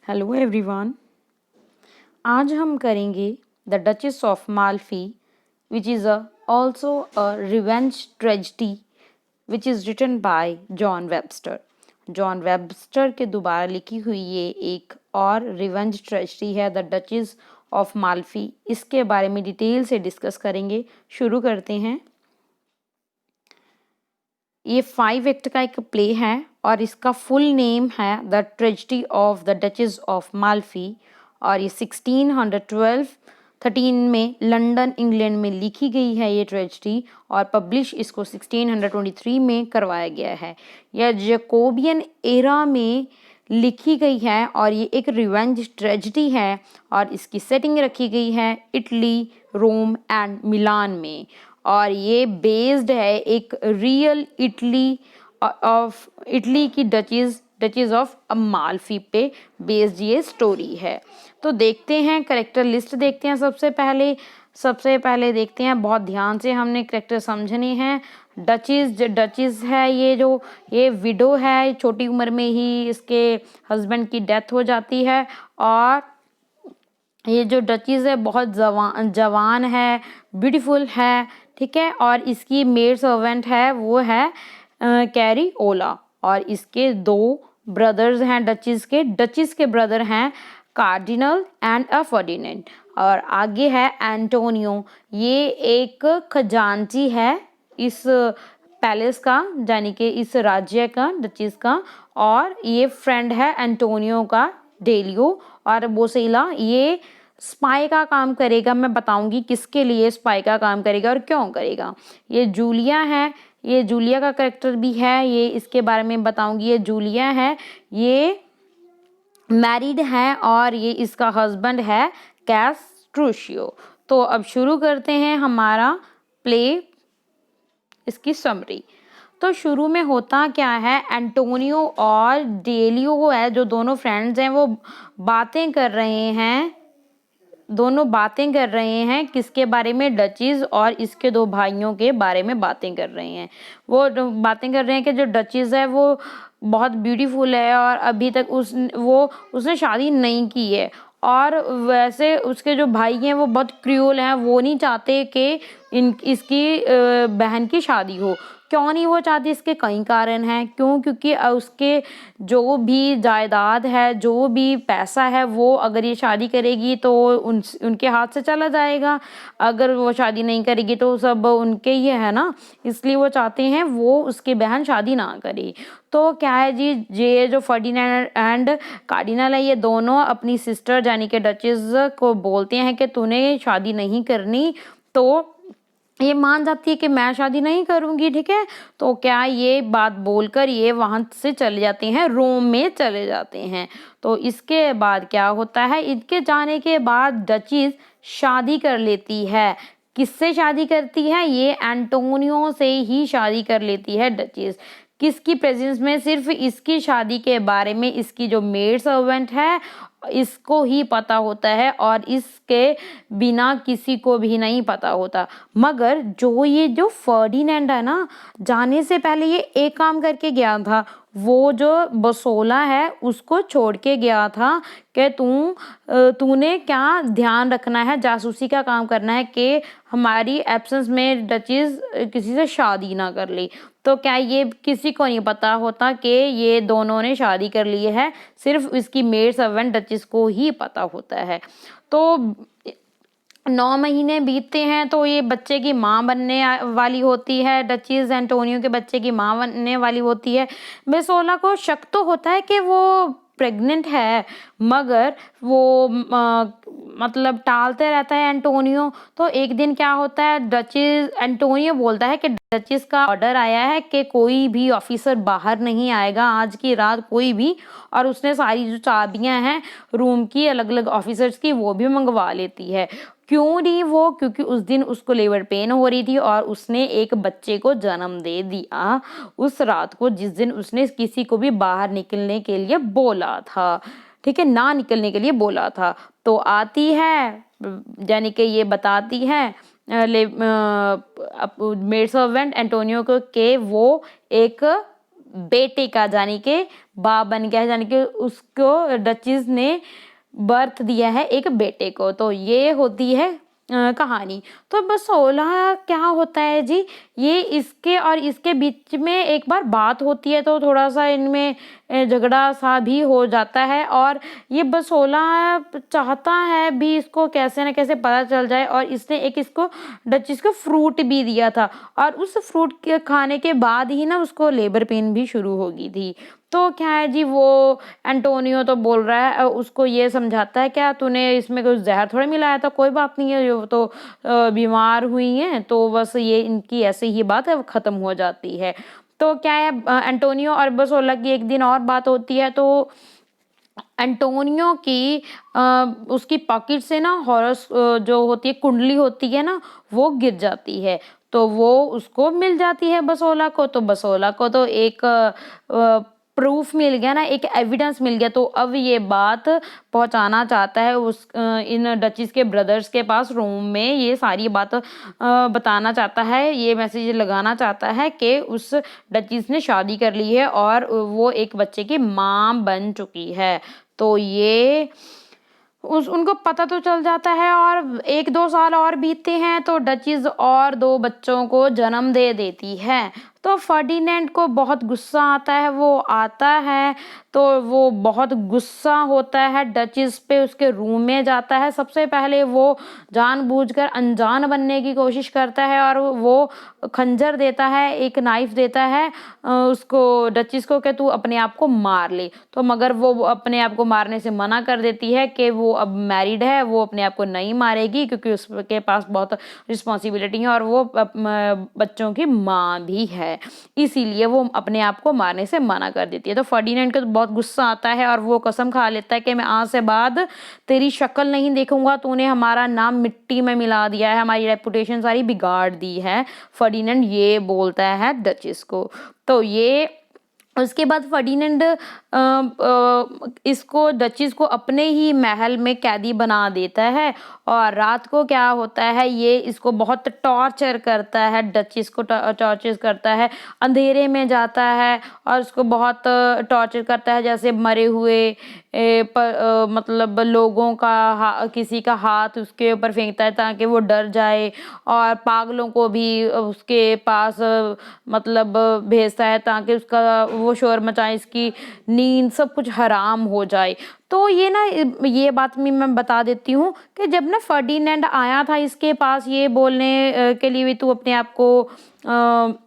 Hello everyone. आज हम करेंगे the Duchess of Malfi which is also a revenge tragedy which is written by John Webster. John Webster के दोबारा लिखी हुई ये एक और रिवेंज ट्रेजिडी है द डचेस ऑफ माल्फी। इसके बारे में डिटेल से डिस्कस करेंगे। शुरू करते हैं। ये 5 एक्ट का एक प्ले है और इसका फुल नेम है the tragedy of the Duchess of Malfi और ये 1613 में लंदन इंग्लैंड में लिखी गई है ये ट्रेजिडी और पब्लिश इसको 1623 में करवाया गया है। यह जैकोबियन एरा में लिखी गई है और ये एक रिवेंज ट्रेजिडी है और इसकी सेटिंग रखी गई है इटली, रोम एंड मिलान में और ये बेस्ड है एक रियल इटली की डचेस ऑफ अमाल्फी पे बेस्ड ये स्टोरी है। तो देखते हैं करेक्टर लिस्ट देखते हैं। सबसे पहले देखते हैं, बहुत ध्यान से हमने करेक्टर समझने हैं। डचेस है ये विडो है, छोटी उम्र में ही इसके हस्बैंड की डेथ हो जाती है और ये जो डचेस है बहुत जवान है, ब्यूटीफुल है, ठीक है। और इसकी मेड सर्वेंट है वो है कैरी ओला और इसके 2 ब्रदर्स हैं डचेस के ब्रदर हैं कार्डिनल एंड फर्डिनेंड। और आगे है एंटोनियो, ये एक खजांची है इस पैलेस का, यानी कि इस राज्य का, डचेस का। और ये फ्रेंड है एंटोनियो का डेलियो। और बोसेला ये स्पाई का काम करेगा। मैं बताऊंगी किसके लिए स्पाई का काम करेगा और क्यों करेगा। ये जूलिया है, ये जूलिया का करेक्टर भी है, ये इसके बारे में बताऊंगी। ये जूलिया है, ये मैरिड है और ये इसका हस्बैंड है कैस्ट्रूशियो। तो अब शुरू करते हैं हमारा प्ले, इसकी समरी। तो शुरू में होता क्या है, एंटोनियो और डेलियो है जो दोनों फ्रेंड्स हैं वो बातें कर रहे हैं किसके बारे में, डचेस और इसके 2 भाइयों के बारे में बातें कर रहे हैं। वो बातें कर रहे हैं कि जो डचेस है वो बहुत ब्यूटीफुल है और अभी तक उसने शादी नहीं की है और वैसे उसके जो भाई हैं वो बहुत क्रूअल हैं, वो नहीं चाहते कि इसकी बहन की शादी हो। क्यों नहीं वो चाहती, इसके कई कारण हैं। क्योंकि उसके जो भी जायदाद है, जो भी पैसा है, वो अगर ये शादी करेगी तो उनके हाथ से चला जाएगा। अगर वो शादी नहीं करेगी तो सब उनके ही है ना, इसलिए वो चाहते हैं वो उसकी बहन शादी ना करे। तो क्या है जी, ये जो फर्डिनेंड एंड कार्डिनल है ये दोनों अपनी सिस्टर यानी कि डचेस को बोलते हैं कि तूने शादी नहीं करनी। तो ये मान जाती है कि मैं शादी नहीं करूंगी, ठीक है। तो क्या ये बात बोलकर ये वहां से चले जाते हैं, रोम में चले जाते हैं। तो इसके बाद क्या होता है, इनके जाने के बाद डचेस शादी कर लेती है। किससे शादी करती है, ये एंटोनियो से ही शादी कर लेती है डचेस। किसकी प्रेजेंस में, सिर्फ इसकी शादी के बारे में इसकी जो मेड सर्वेंट है इसको ही पता होता है और इसके बिना किसी को भी नहीं पता होता। मगर जो फर्डिनेंड है ना, जाने से पहले ये एक काम करके गया था। वो जो बसोला है उसको छोड़ के गया था कि तूने क्या ध्यान रखना है, जासूसी का काम करना है कि हमारी एब्सेंस में डचेस किसी से शादी ना कर ली। तो क्या ये किसी को नहीं पता होता कि ये दोनों ने शादी कर ली है, सिर्फ इसकी मेड सर्वेंट डचेस को ही पता होता है। तो 9 महीने बीतते हैं तो ये बच्चे की माँ बनने वाली होती है, डचेस एंटोनियो के बच्चे की माँ बनने वाली होती है। बेसोला को शक तो होता है कि वो प्रेग्नेंट है, मगर वो मतलब टालते रहता है एंटोनियो। तो एक दिन क्या होता है, एंटोनियो बोलता है कि डचेस का ऑर्डर आया है कि कोई भी ऑफिसर बाहर नहीं आएगा आज की रात, कोई भी। और उसने सारी जो चाबियां हैं रूम की अलग अलग ऑफिसर्स की वो भी मंगवा लेती है। क्यों नहीं वो, क्योंकि उस दिन उसको लेबर पेन हो रही थी और उसने एक बच्चे को जन्म दे दिया उस रात को, जिस दिन उसने किसी को भी बाहर निकलने के लिए बोला था, ठीक है, ना निकलने के लिए बोला था। तो आती है, यानी कि ये बताती है मेड सर्वेंट एंटोनियो को कि वो एक बेटे का, यानी कि बाप बन गया है, यानी कि उसको डचीज ने बर्थ दिया है एक बेटे को। तो ये होती है कहानी। तो बसोला क्या होता है जी, ये इसके और इसके बीच में एक बार बात होती है, तो थोड़ा सा इनमें झगड़ा सा भी हो जाता है, और ये बसोला चाहता है भी इसको कैसे न कैसे पता चल जाए, और इसने एक इसको डचीज को फ्रूट भी दिया था, और उस फ्रूट के खाने के बाद ही ना उसको लेबर पेन भी शुरू हो गई थी। तो क्या है जी, वो एंटोनियो तो बोल रहा है, उसको ये समझाता है, क्या तूने इसमें कुछ जहर थोड़ा मिलाया था, कोई बात नहीं है, ये तो बीमार हुई हैं, तो बस ये इनकी ऐसे ही बात है, खत्म हो जाती है। तो क्या है, एंटोनियो और बसोला की एक दिन और बात होती है, तो एंटोनियो की उसकी पॉकेट से ना हॉरस जो होती है, कुंडली होती है ना, वो गिर जाती है, तो वो उसको मिल जाती है बसोला को। तो बसोला को तो एक प्रूफ मिल गया ना, एक एविडेंस मिल गया, तो अब ये बात पहुंचाना चाहता है इन डचीज के ब्रदर्स के पास, रोम में ये सारी बात बताना चाहता है, ये मैसेज लगाना चाहता है कि उस डचीज ने शादी कर ली है और वो एक बच्चे की माँ बन चुकी है। तो ये उनको पता तो चल जाता है, और 1-2 साल और बीतते हैं, तो डचीज और 2 बच्चों को जन्म दे देती है। तो फर्डिनेंड को बहुत गुस्सा आता है, वो आता है तो वो बहुत गुस्सा होता है डचीज पे, उसके रूम में जाता है। सबसे पहले वो जानबूझकर अनजान बनने की कोशिश करता है, और वो खंजर देता है, एक नाइफ देता है उसको, डचीज को, कि तू अपने आप को मार ले। तो मगर वो अपने आप को मारने से मना कर देती है कि वो अब मैरिड है, वो अपने आप को नहीं मारेगी, क्योंकि उसके पास बहुत रिस्पॉन्सिबिलिटी है, और वो बच्चों की माँ भी है, इसीलिए वो अपने आप को मारने से मना कर देती है। तो फर्डिनेंड को तो बहुत गुस्सा आता है, और वो कसम खा लेता है कि मैं आज से बाद तेरी शक्ल नहीं देखूंगा, तूने हमारा नाम मिट्टी में मिला दिया है, हमारी रेपुटेशन सारी बिगाड़ दी है। फर्डिनेंड ये बोलता है डचेस को। तो ये उसके बाद फर्डिनेंड इसको, डचीज को अपने ही महल में कैदी बना देता है, और रात को क्या होता है, ये इसको बहुत टॉर्चर करता है, डचीज को टॉर्चर करता है, अंधेरे में जाता है और उसको बहुत टॉर्चर करता है, जैसे मरे हुए मतलब लोगों का किसी का हाथ उसके ऊपर फेंकता है ताकि वो डर जाए, और पागलों को भी उसके पास मतलब भेजता है ताकि उसका वो शोर मचाए, इसकी नींद सब कुछ हराम हो जाए। तो ये ना, ये बात मैं बता देती हूँ कि जब ना फर्डिनेंड आया था इसके पास ये बोलने के लिए भी तू अपने आप को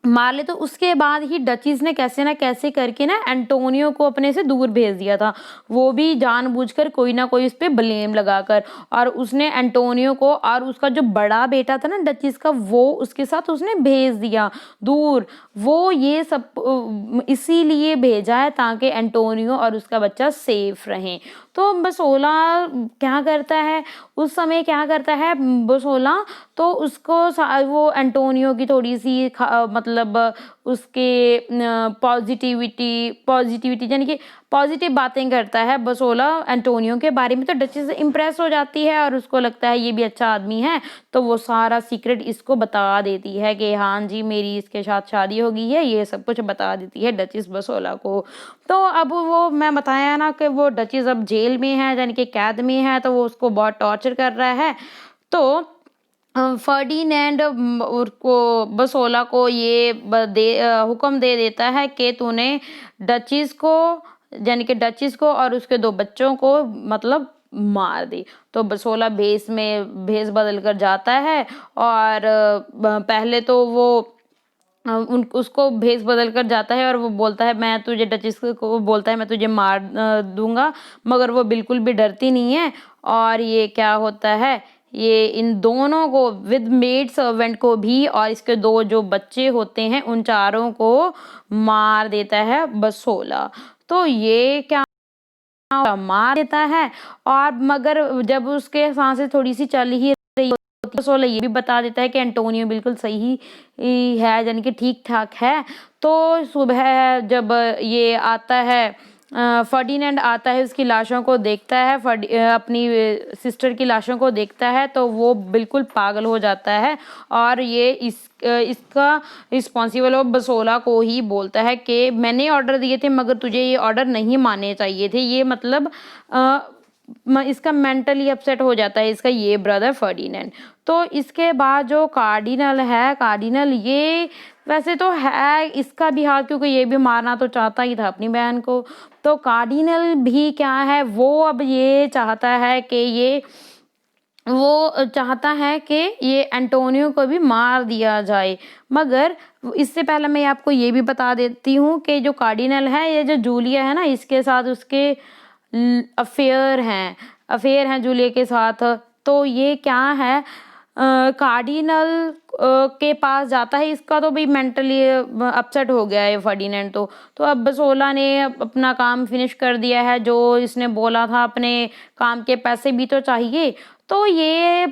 मार ले, तो उसके बाद ही डचीज ने कैसे ना कैसे करके ना एंटोनियो को अपने से दूर भेज दिया था, वो भी जानबूझकर कोई ना कोई उस पे ब्लेम लगाकर, और उसने एंटोनियो को और उसका जो बड़ा बेटा था ना डचीज का, वो उसके साथ उसने भेज दिया दूर। वो ये सब इसीलिए भेजा है ताकि एंटोनियो और उसका बच्चा सेफ रहें। तो बसोला क्या करता है उस समय, क्या करता है बसोला, तो उसको वो एंटोनियो की थोड़ी सी मतलब उसके पॉजिटिविटी यानी कि पॉजिटिव बातें करता है बसोला एंटोनियो के बारे में, तो डचेस इम्प्रेस हो जाती है और उसको लगता है ये भी अच्छा आदमी है, तो वो सारा सीक्रेट इसको बता देती है कि हाँ जी मेरी इसके साथ शादी हो गई है, ये सब कुछ बता देती है डचेस बसोला को। तो अब वो मैं बताया ना कि वो डचेस अब जेल में है, यानी कि कैद में है, तो वो उसको बहुत टॉर्चर कर रहा है। तो फर्डिनेंड उसको बसोला को ये हुक्म दे देता है कि तूने डचीज को, यानी कि डचीज को और उसके 2 बच्चों को मतलब मार दी। तो बसोला भेस बदल कर जाता है, और पहले तो वो उसको भेस बदल कर जाता है, और वो बोलता है मैं तुझे, डचेस को बोलता है मैं तुझे मार दूंगा, मगर वो बिल्कुल भी डरती नहीं है। और ये क्या होता है, ये इन दोनों को विद मेड सर्वेंट को भी और इसके 2 जो बच्चे होते हैं उन चारों को मार देता है बसोला। तो ये क्या मार देता है, और मगर जब उसके सांसें थोड़ी सी चल ही रही होती है, बसोला ये भी बता देता है कि एंटोनियो बिल्कुल सही है, यानी कि ठीक ठाक है। तो सुबह जब ये आता है फर्डिनेंड आता है, उसकी लाशों को देखता है, अपनी सिस्टर की लाशों को देखता है तो वो बिल्कुल पागल हो जाता है और ये इसका रिस्पॉन्सिबल वो बसोला को ही बोलता है कि मैंने ऑर्डर दिए थे मगर तुझे ये ऑर्डर नहीं मानने चाहिए थे। ये मतलब इसका मेंटली अपसेट हो जाता है इसका ये ब्रदर फर्डिनेंड। तो इसके बाद जो कार्डिनल है, कार्डिनल ये वैसे तो है इसका भी हाथ, क्योंकि ये भी मारना तो चाहता ही था अपनी बहन को। तो कार्डिनल भी क्या है, वो अब ये चाहता है कि ये एंटोनियो को भी मार दिया जाए। मगर इससे पहले मैं आपको ये भी बता देती हूँ कि जो कार्डिनल है, ये जो जूलिया है ना, इसके साथ उसके अफेयर हैं जूलिया के साथ। तो ये क्या है, कार्डिनल के पास जाता है, इसका तो भी मेंटली अपसेट हो गया है फर्डिनेंड। तो अब बसोला ने अपना काम फिनिश कर दिया है जो इसने बोला था, अपने काम के पैसे भी तो चाहिए। तो ये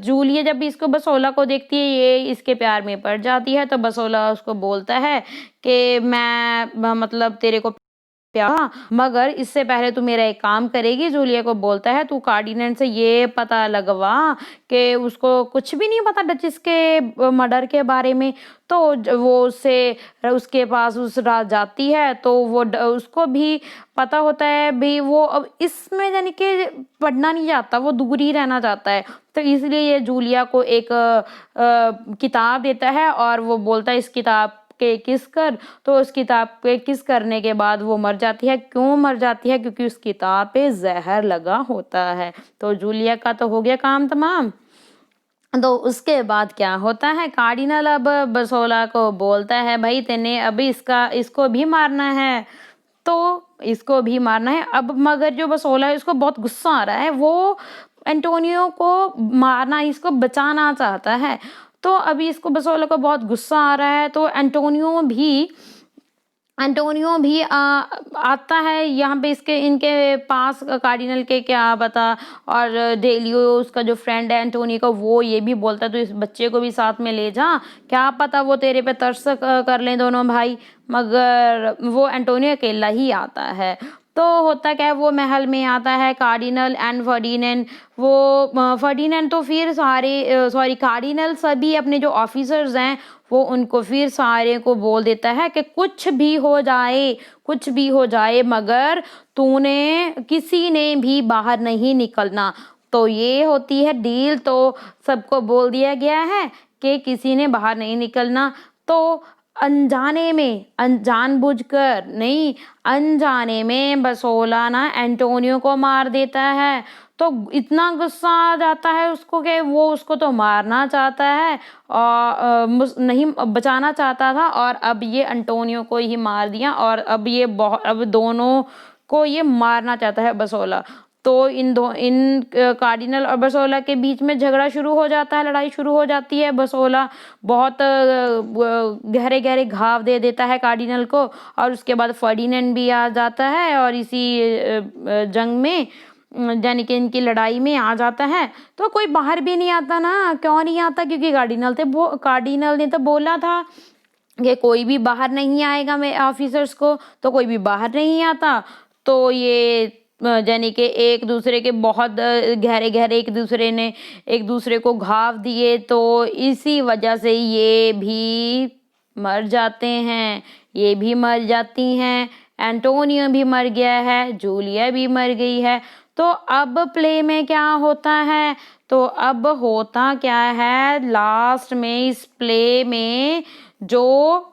जूलिया जब इसको बसोला को देखती है, ये इसके प्यार में पड़ जाती है। तो बसोला उसको बोलता है कि मैं मतलब तेरे को प्यार, मगर इससे पहले तू मेरा एक काम करेगी। जूलिया को बोलता है तू कार्डिनेंड से ये पता लगवा कि उसको कुछ भी नहीं पता डचेस के मर्डर के बारे में। तो वो उसके पास उस रात जाती है तो वो उसको भी पता होता है भी, वो अब इसमें यानी कि पढ़ना नहीं चाहता, वो दूर ही रहना चाहता है। तो इसलिए ये जूलिया को एक किताब देता है और वो बोलता है इस किताब के किस कर। तो उस किताब पे किस करने के बाद वो मर जाती है। क्यों मर जाती है? क्योंकि उस किताब पे जहर लगा होता है। तो जूलिया का तो हो गया काम तमाम। तो उसके बाद क्या होता है, कार्डिनल अब बसोला को बोलता है भाई तेने अभी इसको भी मारना है, तो इसको भी मारना है। अब मगर जो बसोला है उसको बहुत गुस्सा आ रहा है, वो एंटोनियो को मारना, इसको बचाना चाहता है। तो अभी इसको बसोला को बहुत गुस्सा आ रहा है। तो एंटोनियो भी आता है यहाँ पे इनके पास, कार्डिनल के क्या पता। और डेलियो उसका जो फ्रेंड है एंटोनियो का, वो ये भी बोलता है तो इस बच्चे को भी साथ में ले जा, क्या पता वो तेरे पे तरस कर लें दोनों भाई। मगर वो एंटोनियो अकेला ही आता है। तो होता क्या है, वो महल में आता है कार्डिनल एंड फर्डिनेंड। वो फर्डिनेंड तो फिर कार्डिनल सभी अपने जो ऑफिसर्स हैं वो उनको फिर सारे को बोल देता है कि कुछ भी हो जाए मगर किसी ने भी बाहर नहीं निकलना। तो ये होती है डील। तो सबको बोल दिया गया है कि किसी ने बाहर नहीं निकलना। तो जानबूझकर नहीं, अनजाने में बसोला ना एंटोनियो को मार देता है। तो इतना गुस्सा आ जाता है उसको कि वो उसको तो मारना चाहता है और नहीं बचाना चाहता था, और अब ये एंटोनियो को ही मार दिया। और अब दोनों को ये मारना चाहता है बसोला। तो इन कार्डिनल और बसोला के बीच में झगड़ा शुरू हो जाता है, लड़ाई शुरू हो जाती है। बसोला बहुत गहरे गहरे घाव दे देता है कार्डिनल को, और उसके बाद फर्डिनेंड भी आ जाता है और इसी जंग में यानी कि इनकी लड़ाई में आ जाता है। तो कोई बाहर भी नहीं आता ना, क्यों नहीं आता? क्योंकि कार्डिनल ने तो बोला था कि कोई भी बाहर नहीं आएगा, मैं ऑफिसर्स को, तो कोई भी बाहर नहीं आता। तो ये यानी कि एक दूसरे के बहुत गहरे गहरे एक दूसरे को घाव दिए। तो इसी वजह से ये भी मर जाते हैं, ये भी मर जाती हैं। एंटोनियो भी मर गया है, जूलिया भी मर गई है। तो अब प्ले में क्या होता है, तो अब होता क्या है, लास्ट में इस प्ले में जो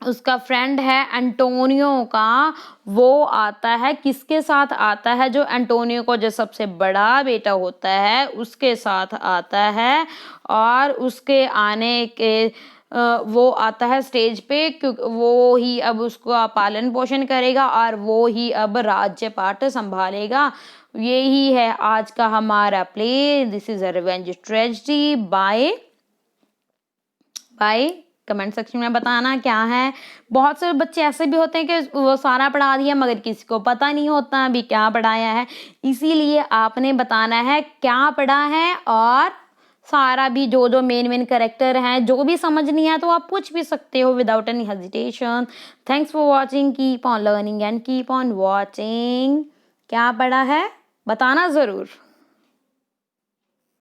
उसका फ्रेंड है एंटोनियो का, वो आता है। किसके साथ आता है? जो एंटोनियो को जो सबसे बड़ा बेटा होता है उसके साथ आता है। और उसके आने के वो आता है स्टेज पे, क्योंकि वो ही अब उसका पालन पोषण करेगा और वो ही अब राज्य पाठ संभालेगा। यही है आज का हमारा प्ले। This is a revenge tragedy. Bye bye. Comment section में बताना क्या है। बहुत से बच्चे ऐसे भी होते हैं कि वो सारा पढ़ा दिया मगर किसी को पता नहीं होता अभी क्या पढ़ाया है, इसीलिए आपने बताना है क्या पढ़ा है और सारा भी जो मेन कैरेक्टर हैं, जो भी समझ नहीं आया तो आप पूछ भी सकते हो without any hesitation. Thanks for watching, keep on learning and keep on watching. क्या पढ़ा है बताना ज़रूर।